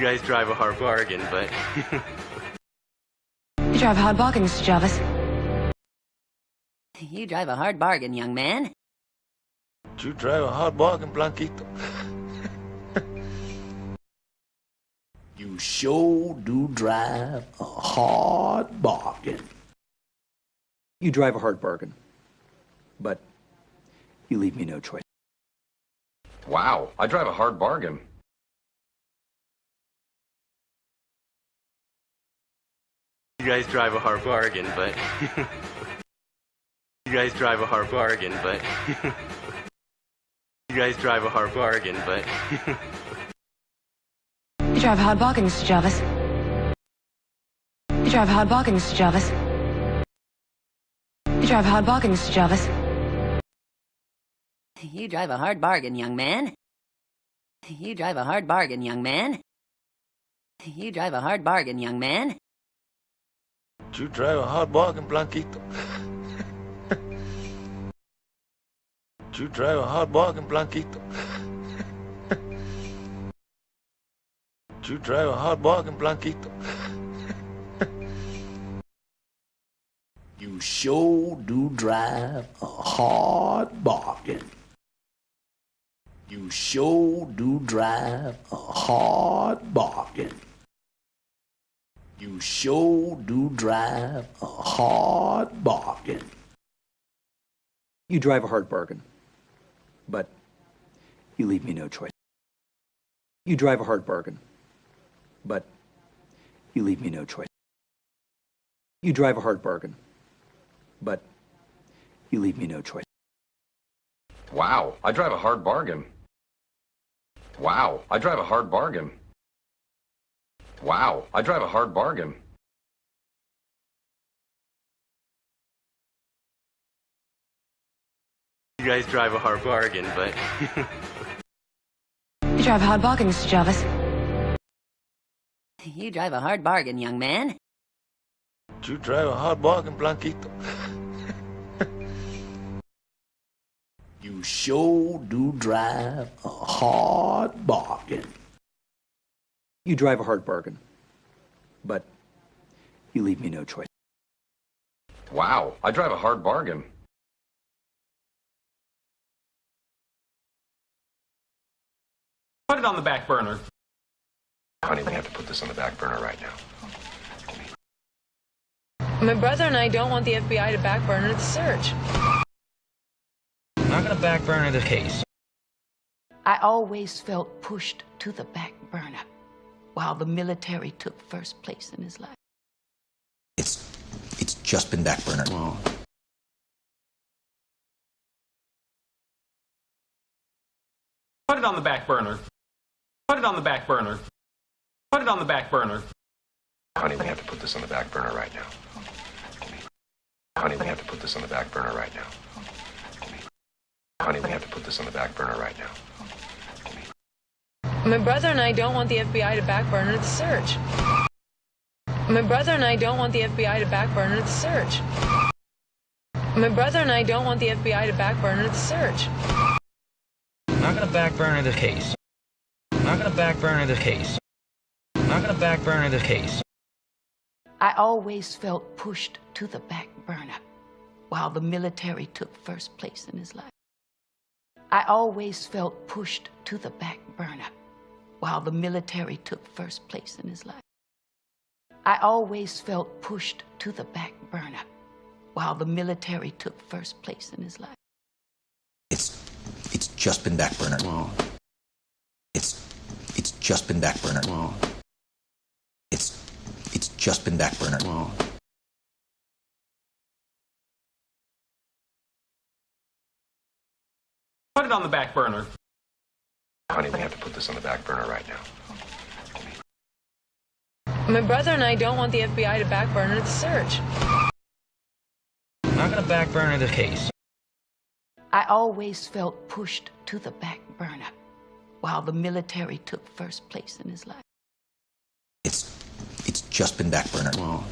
You guys drive a hard bargain, but... You drive a hard bargain, Mr. Jarvis. You drive a hard bargain, young man. You drive a hard bargain, Blanquito. You sure do drive a hard bargain. You drive a hard bargain, but you leave me no choice. Wow, I drive a hard bargain. You guys drive a hard bargain, but... You guys drive a hard bargain, but... You guys drive a hard bargain, but... You drive a hard bargain, Mr. Jarvis. You drive a hard bargain, Mr. Jarvis. You drive a hard bargain, Mr. Jarvis. You drive a hard bargain, young man. You drive a hard bargain, young man. You drive a hard bargain, young man. You drive a hard bargain, Blanquito. You drive a hard bargain, Blanquito. You drive a hard bargain, Blanquito. You sure do drive a hard bargain. You sure do drive a hard bargain. You sure do drive a hard bargain. You drive a hard bargain, but you leave me no choice. You drive a hard bargain, but you leave me no choice. You drive a hard bargain, but you leave me no choice. Wow, I drive a hard bargain. Wow, I drive a hard bargain. Wow, I drive a hard bargain. You guys drive a hard bargain, but... You drive a hard bargain, Mr. Jarvis. You drive a hard bargain, young man. You drive a hard bargain, Blanquito. You sure do drive a hard bargain. You drive a hard bargain, but you leave me no choice. Wow, I drive a hard bargain. Put it on the back burner. Honey, we have to put this on the back burner right now. My brother and I don't want the FBI to backburner the search. I'm not gonna back burner the case. I always felt pushed to the back burner while the military took first place in his life. It's just been backburnered. Oh. Put it on the back burner. Put it on the back burner. Put it on the back burner. Honey, we have to put this on the back burner right now. Honey, we have to put this on the back burner right now. Honey, we have to put this on the back burner right now. My brother and I don't want the FBI to backburner the search. My brother and I don't want the FBI to backburner the search. My brother and I don't want the FBI to backburner the search. I'm not gonna back burner the case. I'm not gonna back burner the case. I'm not gonna back burner the case. I always felt pushed to the back burner while the military took first place in his life. I always felt pushed to the back burner while the military took first place in his life. I always felt pushed to the back burner while the military took first place in his life. It's just been backburnered. Oh. It's just been backburnered. Oh. It's just been backburnered. Oh. Put it on the back burner. Honey, we have to put this on the back burner right now. My brother and I don't want the FBI to backburner the search. I'm not gonna back burner the case. I always felt pushed to the back burner while the military took first place in his life. It's just been backburnered. Oh.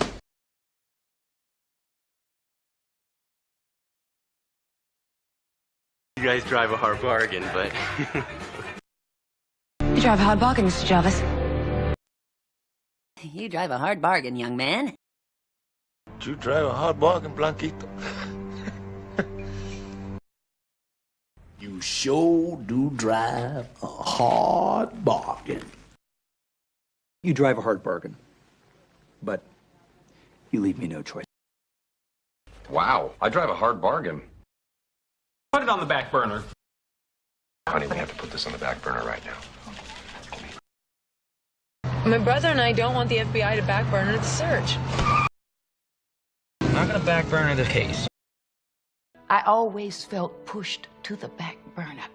You guys drive a hard bargain, but... You drive a hard bargain, Mr. Jarvis. You drive a hard bargain, young man. You drive a hard bargain, Blanquito. You sure do drive a hard bargain. You drive a hard bargain, but you leave me no choice. Wow, I drive a hard bargain. Put it on the back burner. Honey, we have to put this on the back burner right now. My brother and I don't want the FBI to back burner the search. I'm not gonna back burner this case. I always felt pushed to the back burner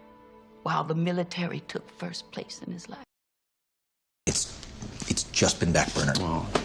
while the military took first place in his life. It's just been backburnered.